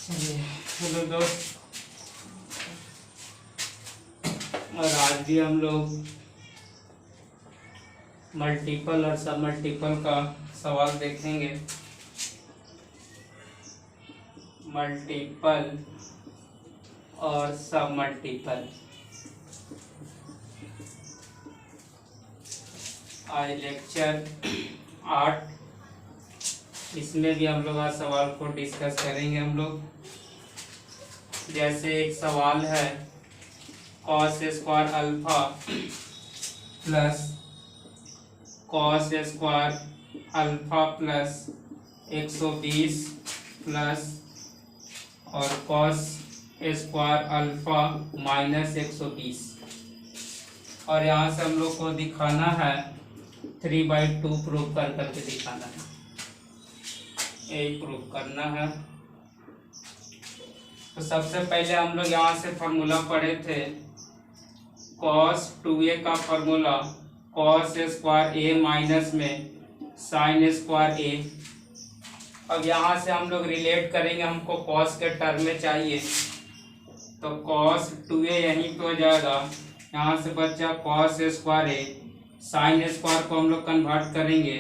चलिए हेलो दोस्त। और आज भी हम लोग मल्टीपल और सब मल्टीपल का सवाल देखेंगे। मल्टीपल और सब मल्टीपल। आज लेक्चर 8, इसमें भी हम लोग आज सवाल को डिस्कस करेंगे। हम लोग जैसे एक सवाल है cos square alpha plus cos square alpha plus 120 plus और कॉस स्क्वायर अल्फा माइनस 120, और यहाँ से हम लोग को दिखाना है 3/2 प्रूव कर करके दिखाना है, यही प्रूव करना है। तो सबसे पहले हम लोग यहाँ से फार्मूला पढ़े थे cos 2a का formula cos square a minus में साइन स्क्वायर a। अब यहाँ से हम लोग रिलेट करेंगे, हमको cos के टर्म में चाहिए, तो cos 2a यहीं पे हो जाएगा। यहाँ से बचा cos square a, sine square को हम लोग कन्वर्ट करेंगे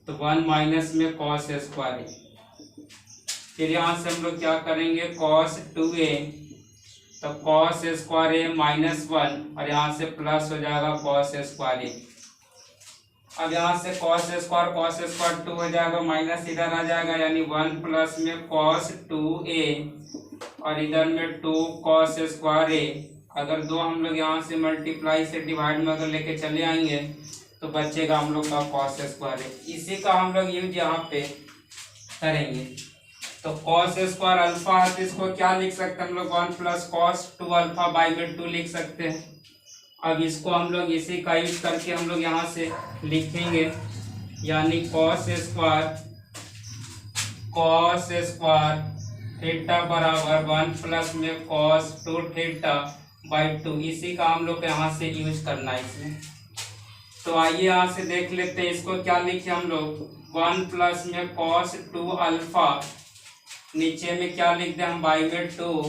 तो 1 माइनस में cos स्क्वायर a। फिर यहाँ से हम लोग क्या करेंगे cos 2a, तो cos स्क्वायर a माइनस 1 और यहाँ से प्लस हो जाएगा cos स्क्वायर a। अब यहाँ से cos स्क्वायर 2 हो जाएगा, माइनस इधर आ जाएगा, यानी 1 प्लस में cos 2a और इधर में 2 cos स्क्वायर a। अगर दो हम लोग यहाँ से मल्टीप्लाई से डिवाइड में अगर लेके चले आएंगे तो बचेगा हम लोग का cos स्क्वायर a। इसी का हम लोग यूज यहाँ पे करेंगे। तो cos स्क्वायर अल्फा है तो इसको क्या लिख सकते हैं हम लोग 1 प्लस cos 2 अल्फा बाई में 2 लिख सकते हैं। अब इसको हम लोग इसी का यूज करके हम लोग यहाँ से लिखेंगे, यानी cos स्क्वायर थीटा बराबर 1 प्लस में cos 2 थीटा बाई 2। इसी का हम लोग यहाँ से यूज करना है इसमें। तो आइए यहाँ से देख लेते हैं, इसको क्या लिखे हम लोग 1 प्लस में cos 2 अल्फा, नीचे में क्या लिख दे हम बाई में 2,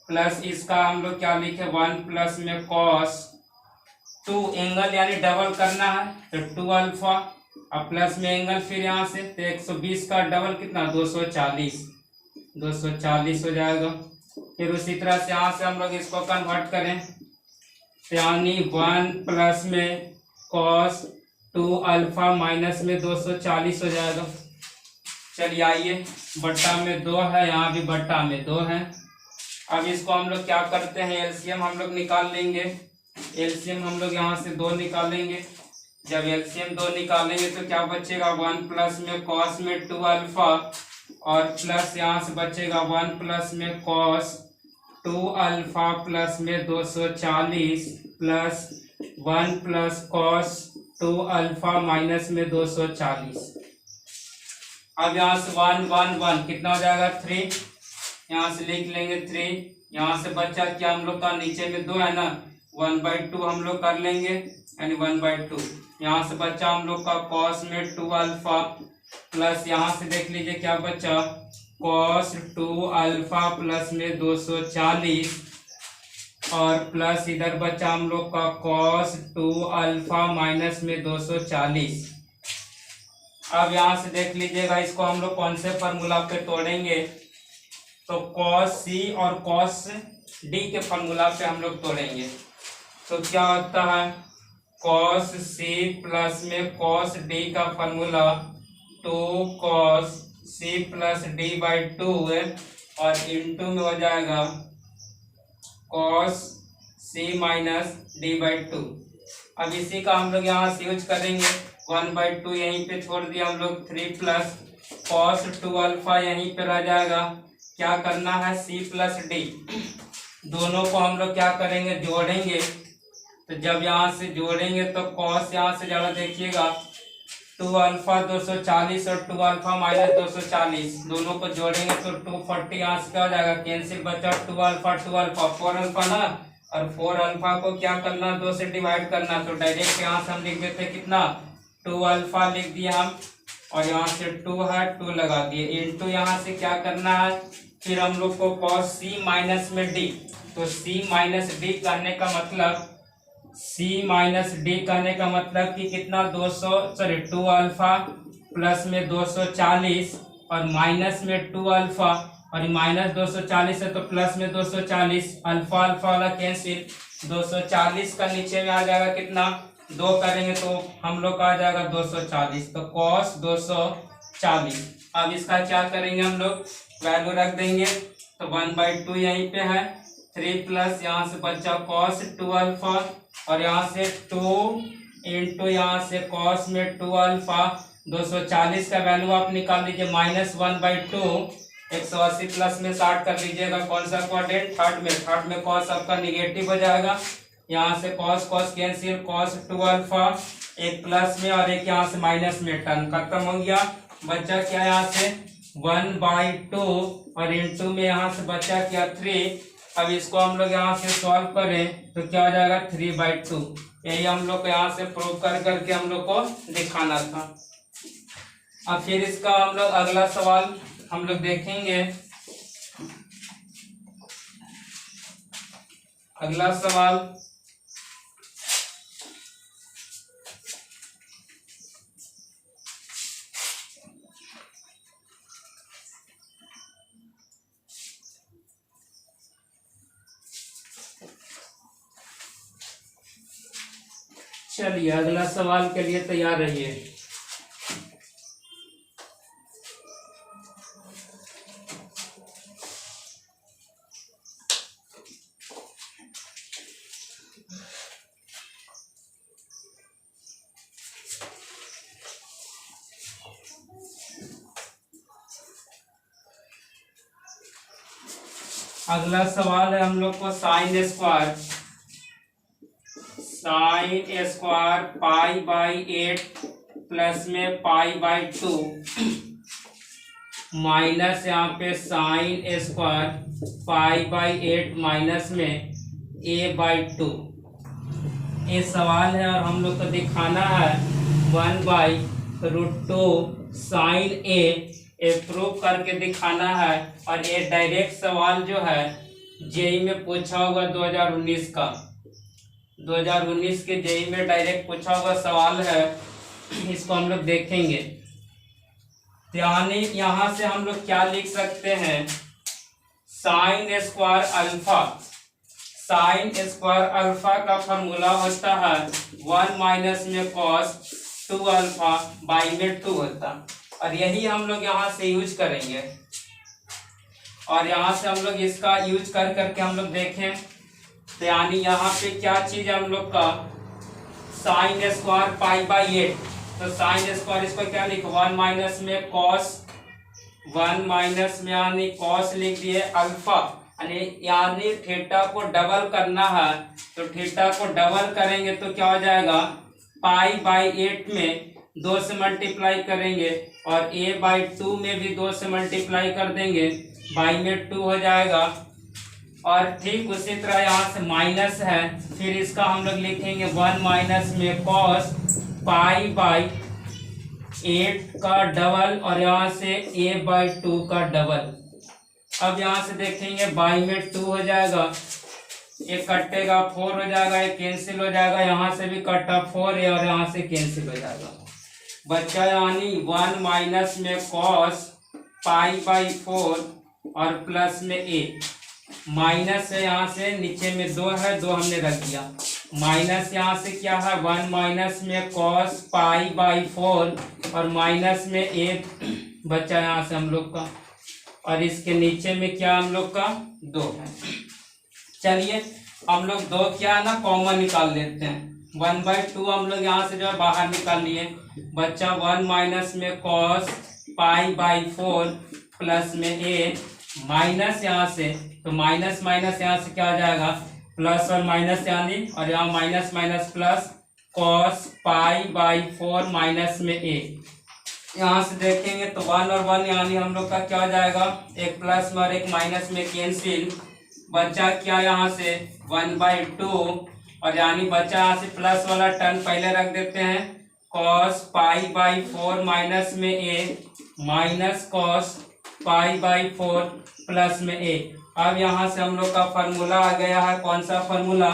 प्लस इसका हम लोग क्या लिखे 1 प्लस में cos 2 एंगल यानी डबल करना है तो 2 अल्फा, अब प्लस में एंगल फिर यहाँ से तो 120 का डबल कितना 240 हो जाएगा। फिर उसी तरह से यहाँ से हम लोग इसको कन्वर्ट करें, यानी 1 प्लस में cos 2 अल्फा माइनस में 240 हो जाएगा। चलिए आइए, बट्टा में 2 है, यहाँ भी बट्टा में 2 है। अब इसको हम लोग क्या करते हैं, एलसीएम हम लोग निकाल लेंगे। एलसीएम हम लोग यहाँ से 2 निकालेंगे। जब एलसीएम 2 निकालेंगे तो क्या बचेगा 1 प्लस में cos में 2 अल्फा और प्लस यहाँ से बचेगा 1 प्लस में cos 2 अल्फा प्लस में 240 plus 1 plus cos 2 alpha minus में 240। अब यहाँ से 1 1 1 कितना हो जाएगा 3, यहाँ से लिख लेंगे 3। यहाँ से बचा क्या हम लोग का नीचे में 2 है ना, 1/2 हम लोग कर लेंगे, यानी 1/2। यहाँ से बचा हम लोग का cos में 2 अल्फा प्लस यहाँ से देख लीजिए क्या बचा cos 2 अल्फा प्लस में 240 और प्लस इधर बचा हम लोग का cos 2 अल्फा माइनस में 240। अब यहाँ से देख लीजिएगा, इसको हम लोग कौन से फार्मूला पे तोड़ेंगे, तो cos c और cos d के फार्मूला पे हम लोग तोड़ेंगे। तो क्या होता है cos c प्लस में cos d का formula 2 cos c plus d by 2 और इंटू में हो जाएगा cos c minus d by 2। अब इसी का हम लोग यहाँ से यूज करेंगे, 1/2 यहीं पे छोड़ दिया हम लोग, 3 प्लस cos 2 अल्फा यहीं पे रह जाएगा। क्या करना है c प्लस d, दोनों को हम लोग क्या करेंगे जोड़ेंगे। तो जब यहाँ से जोड़ेंगे तो cos यहाँ से ज़्यादा देखिएगा 2 अल्फा 240 और 2 अल्फा माइनस 240, दोनों को जोड़ेंगे तो 240 यहाँ से क्या हो जाएगा कैंसिल, बचा 2 अल्फा 4 अल्फा ना, और 4 अल्फा को क्या करना 2 से डिवाइड करना, तो डायरेक्ट यहाँ से हम लिख देते कितना 2 अल्फा लिख दिए हम, और यहाँ से 2 है 2 लगा दिए, इंटू यहाँ से क्या करना है फिर हम लोग को cos c माइनस में d, तो c माइनस डी कहने का मतलब कि कितना 2 अल्फा प्लस में 240 और माइनस में 2 अल्फा, और माइनस 240 है तो प्लस में 240, अल्फा अल्फा वाला कैंसिल, 240 का नीचे में आ जाएगा कितना 2 करेंगे तो हम लोग का आ जाएगा 240, तो cos 240। अब इसका क्या करेंगे हम लोग, वैल्यू रख देंगे, तो 1/2 यहीं पे है, 3 प्लस यहाँ से बचा cos 2 अल्फा, और यहाँ से 2 इंटू यहाँ से cos में 2 अल्फा, 240 का वैल्यू आप निकाल लीजिए -1/2, 180 प्लस में 60 कर लीजिएगा, कौन सा क्वाड्रेंट, थर्ड में cos आपका निगेटिव हो जाएगा, यहाँ से cos कैंसिल, cos 2 अल्फा, एक प्लस में और एक यहाँ से माइनस में, टर्म खत्म हो गया, बच्चा क्या यहाँ से 1/2 और इंटू में यहाँ से बच्चा क्या 3। अब इसको हम लोग यहाँ से सॉल्व करें तो क्या हो जाएगा 3/2। यही हम लोग को यहाँ से प्रूव करके हम लोग को दिखाना था। अब फिर इसका हम लोग अगला सवाल हम लोग देखेंगे। अगला सवाल चलिए अगला सवाल के लिए तैयार रहिए। अगला सवाल है हम लोग को साइन स्क्वायर π/8 प्लस में π/2 माइनस यहाँ पे साइन स्क्वायर π/8 माइनस में a/2 ये सवाल है, और हम लोग को दिखाना है 1/√2 साइन ए प्रूव करके दिखाना है। और ये डायरेक्ट सवाल जो है जेई में पूछा होगा 2019 के जेई में डायरेक्ट पूछा हुआ सवाल है, इसको हम लोग देखेंगे। यानी यहाँ से हम लोग क्या लिख सकते हैं, साइन स्क्वायर अल्फा का फॉर्मूला होता है 1 माइनस में cos 2 अल्फा बाई में 2 होता, और यही हम लोग यहाँ से यूज करेंगे। और यहाँ से हम लोग इसका यूज करके हम लोग देखें तो यानी यहाँ पे क्या चीज है हम लोग का साइन स्क्वायर π/8, तो साइन स्क्वायर इसको क्या लिखो 1 माइनस में cos, 1 माइनस में यानी cos लिख दिए अल्फा, यानी थीटा को डबल करना है, तो थीटा को डबल करेंगे तो क्या हो जाएगा π/8 में 2 से मल्टीप्लाई करेंगे और a/2 में भी 2 से मल्टीप्लाई कर देंगे, बाई में 2 हो जाएगा। और ठीक उसी तरह यहाँ से माइनस है, फिर इसका हम लोग लिखेंगे 1 माइनस में cos π/8 का डबल और यहाँ से a/2 का डबल। अब यहाँ से देखेंगे बाई में 2 हो जाएगा, एक कटेगा 4 हो जाएगा, एक कैंसिल हो जाएगा, यहाँ से भी कटा 4 है और यहाँ से कैंसिल हो जाएगा। बच्चा यानी 1 माइनस में cos π/4 और प्लस में a, माइनस है यहाँ से नीचे में 2 है, 2 हमने रख दिया, माइनस यहाँ से क्या है 1 माइनस में cos π/4 और माइनस में a बच्चा यहाँ से हम लोग का, और इसके नीचे में क्या हम लोग का 2 है। चलिए हम लोग 2 क्या है ना कॉमन निकाल लेते हैं, 1/2 हम लोग यहाँ से जो है बाहर निकाल लिए, बच्चा 1 माइनस में cos π/4 प्लस में a, माइनस यहाँ से तो माइनस माइनस यहाँ से क्या आ जाएगा प्लस और माइनस यानी, और यहाँ minus minus plus cos π/4 minus में a। यहाँ से देखेंगे तो 1 और 1 यानी हम लोग का क्या हो जाएगा, एक प्लस में और एक माइनस में कैंसिल, बच्चा क्या यहाँ से 1/2 और यानी बच्चा यहाँ से प्लस वाला टर्म पहले रख देते हैं, cos π/4 माइनस में a माइनस cos π/4 प्लस में a। अब यहाँ से हम लोग का फॉर्मूला आ गया है, कौन सा फॉर्मूला,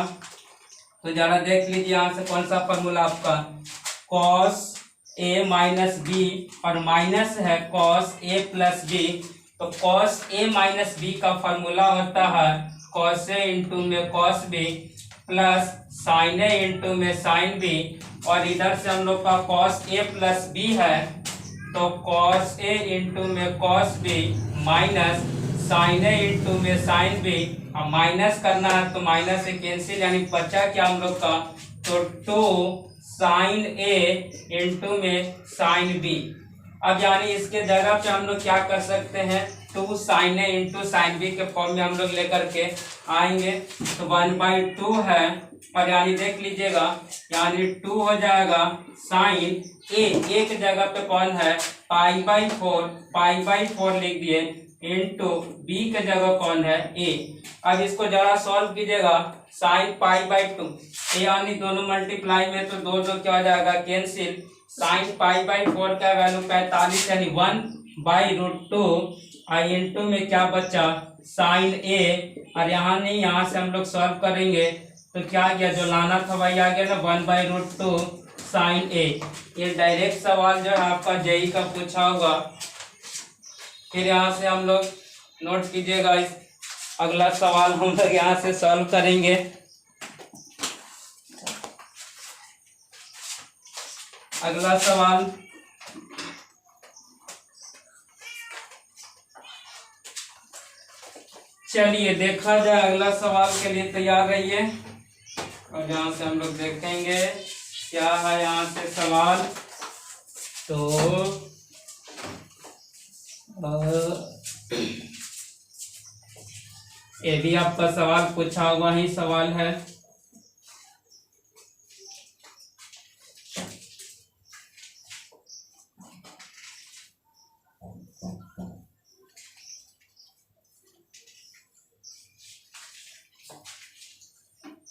तो जरा देख लीजिए यहाँ से कौन सा फॉर्मूला आपका, cos a माइनस बी और माइनस है cos a प्लस बी। तो cos a माइनस बी का फॉर्मूला होता है cos a इंटू में cos b plus sin a into में sin b, और इधर से हम लोग का cos a प्लस b है तो cos a इंटू में cos b minus sin a into में sin b। अब माइनस करना है तो माइनस से कैंसिल, यानी बचा क्या हम लोग का, तो 2 sin a इंटू में sin b। अब यानी इसके जगह पे हम लोग क्या कर सकते हैं, 2 sin a into sin b के फॉर्म में हम लोग लेकर के आएंगे। तो 1/2 है, और यानी देख लीजिएगा यानी 2 हो जाएगा sin a, एक जगह पे कौन है π/4 लिख दिए, इंटू b के जगह कौन है a। अब इसको जरा सॉल्व कीजिएगा, sin π/2 यानी दोनों मल्टीप्लाई में तो दो क्या हो जाएगा कैंसिल, sin π/4 का वैल्यू 45 यानी 1/√2 और इंटू में क्या बचा sin a, और यहाँ नहीं यहाँ से हम लोग सॉल्व करेंगे तो क्या गया, जो लाना था वही आ गया ना, 1/√2 sin a। ये डायरेक्ट सवाल जो है आपका जेई का पूछा होगा। फिर यहाँ से हम लोग नोट कीजिएगा, इस अगला सवाल हम लोग यहाँ से सॉल्व करेंगे। अगला सवाल, चलिए देखा जाए, अगला सवाल के लिए तैयार रहिए और यहाँ से हम लोग देखेंगे क्या है यहाँ से सवाल। तो ये भी आपका सवाल पूछा हुआ ही सवाल है।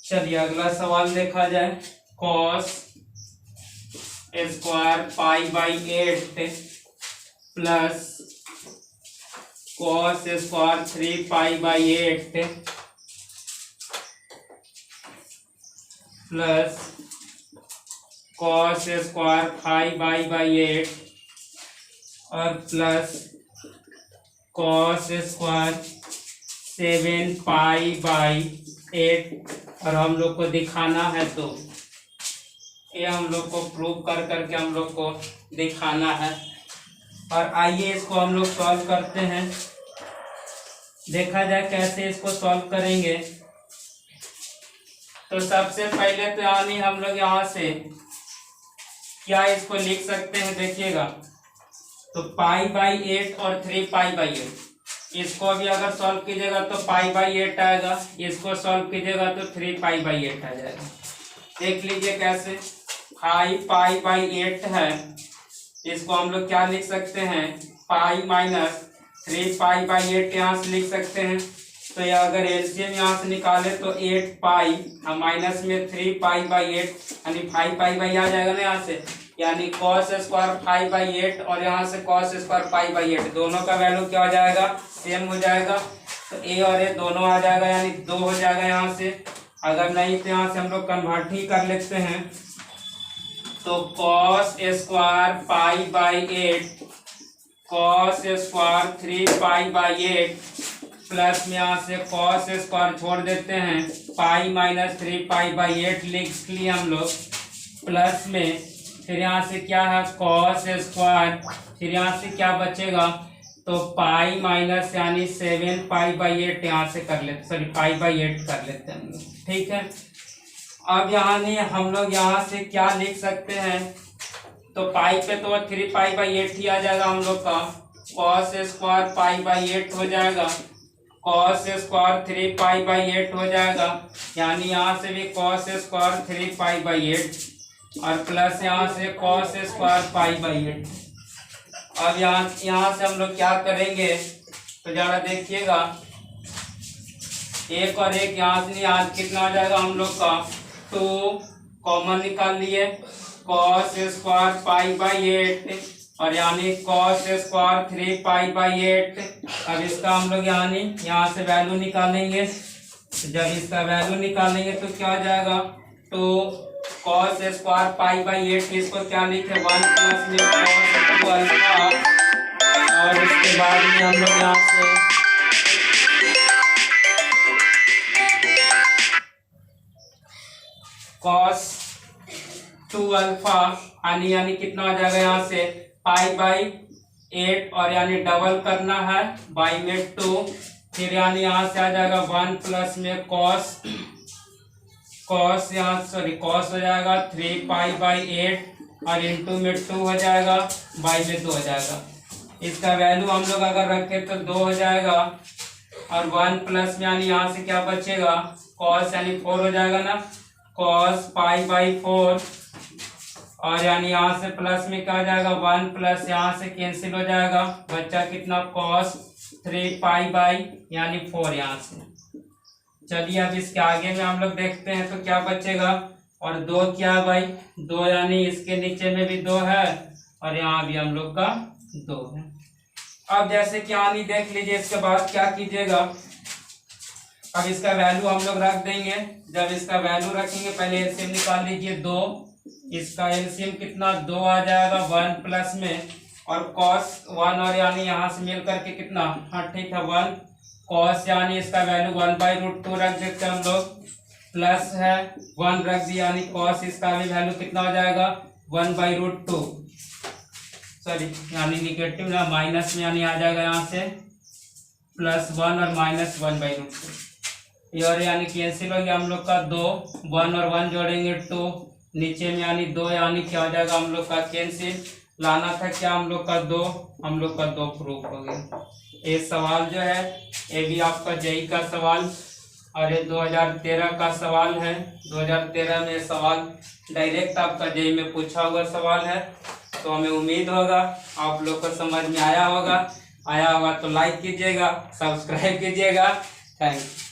चलिए अगला सवाल देखा जाए, cos square π/8 plus cos square 3π/8 plus cos square 5π/8 और प्लस cos स्क्वायर 7π/8, और हम लोग को दिखाना है, तो ये हम लोग को प्रूव कर करके हम लोग को दिखाना है। और आइए इसको हम लोग सॉल्व करते हैं, देखा जाए कैसे इसको सॉल्व करेंगे। तो सबसे पहले तो यानी हम लोग यहाँ से क्या इसको लिख सकते हैं, देखिएगा तो π/8 और 3π/8, इसको भी अगर सॉल्व कीजिएगा तो π/8 आएगा, इसको सॉल्व कीजिएगा तो 3π/8 आ जाएगा। देख लीजिए कैसे, 5π/8 है, इसको हम लोग क्या लिख सकते हैं, पाई माइनस 3π/8 यहाँ से लिख सकते हैं। तो ये अगर एलसीएम यहाँ से निकाले तो 8π और माइनस में 3π/8 यानी 5π आ जाएगा ना यहाँ से, यानी cos स्क्वायर 5/8 और यहाँ से cos स्क्वायर 5/8, दोनों का वैल्यू क्या हो जाएगा, सेम हो जाएगा। तो a और a दोनों आ जाएगा यानी 2 हो जाएगा यहाँ से। अगर नहीं तो यहाँ से हम लोग कन्वर्ट ही कर लेते हैं, तो cos square 5/8 cos square 3π/8 plus में यहाँ से cos स्क्वायर छोड़ देते हैं, पाई माइनस 3π/8 लिख लिए हम लोग, प्लस में फिर यहाँ से क्या है cos स्क्वायर, फिर यहाँ से क्या बचेगा, तो पाई माइनस यानी 7π/8 यहाँ से कर लेते, सॉरी π/8 कर लेते हैं हम लोग, ठीक है। अब यहाँ नहीं हम लोग यहाँ से क्या लिख सकते हैं, तो पाई पे तो 3π/8 ही आ जाएगा हम लोग का, cos स्क्वायर π/8 हो जाएगा, cos स्क्वायर 3π/8 हो जाएगा, यानी यहाँ से भी cos स्क्वायर 3π/8 और प्लस यहाँ से cos स्क्वायर π/8। अब यहाँ से हम लोग क्या करेंगे, तो जरा देखिएगा, एक और एक यहाँ से नहीं, आज कितना हो जाएगा हम लोग का 2 कॉमन निकाल लिए, cos स्क्वायर π/8 और यानी कॉस स्क्वायर 3 पाई/8। अब इसका हम लोग यानी यहाँ से वैल्यू निकालेंगे। जब इसका वैल्यू निकालेंगे तो क्या हो जाएगा, तो कॉस स्क्वायर पाई/8 इसको क्या लिखे 1 प्लस में cos 2 अल्फा, और उसके बाद में हम लोग यहाँ से cos 2 अल्फा यानी कितना हो जाएगा, यहाँ से पाई/8 और यानी डबल करना है बाई में 2, फिर यानी यहाँ से आ जाएगा 1 प्लस में कॉस हो जाएगा 3 पाई/8 और इंटू में 2 हो जाएगा, बाई में 2 हो जाएगा। इसका वैल्यू हम लोग अगर रखें तो 2 हो जाएगा, और 1 प्लस में यानी यहाँ से क्या बचेगा, कॉस यानी 4 हो जाएगा ना, कॉस पाई/4, और यानी यहाँ से प्लस में क्या हो जाएगा 1 प्लस यहाँ से कैंसिल हो जाएगा, बच्चा कितना कॉस 3 पाई/4 यहाँ से। चलिए अब इसके आगे में हम लोग देखते हैं तो क्या बचेगा, और 2 क्या है भाई 2, यानी इसके नीचे में भी 2 है और यहाँ भी हम लोग का 2 है। अब जैसे कि यानी देख लीजिए, इसके बाद क्या कीजिएगा, अब इसका वैल्यू हम लोग रख देंगे। जब इसका वैल्यू रखेंगे पहले एलसीएम निकाल लीजिए 2, इसका एलसीएम कितना 2 आ जाएगा 1 प्लस में, और कॉस 1 और यानी यहाँ से मिल करके कितना, हाँ ठीक है 1 कॉस यानी इसका वैल्यू 1/√2 रख देते हैं हम लोग, प्लस है 1 रख दिया यानी कॉस इसका भी वैल्यू कितना हो जाएगा 1/√2, सॉरी यानी निगेटिव ना माइनस में यानी आ जाएगा यहाँ से +1 और -1/√2, और यानी कैंसिल हो गया हम लोग का 2, 1 और 1 जोड़ेंगे 2, नीचे में यानी 2 यानी क्या हो जाएगा हम लोग का कैंसिल, लाना था क्या हम लोग का 2, हम लोग का 2 प्रूफ हो गया। ये सवाल जो है ये भी आपका जेई का सवाल, और ये 2013 का सवाल है। 2013 में सवाल डायरेक्ट आपका जेई में पूछा हुआ सवाल है, तो हमें उम्मीद होगा आप लोग को समझ में आया होगा तो लाइक कीजिएगा, सब्सक्राइब कीजिएगा। Thank you.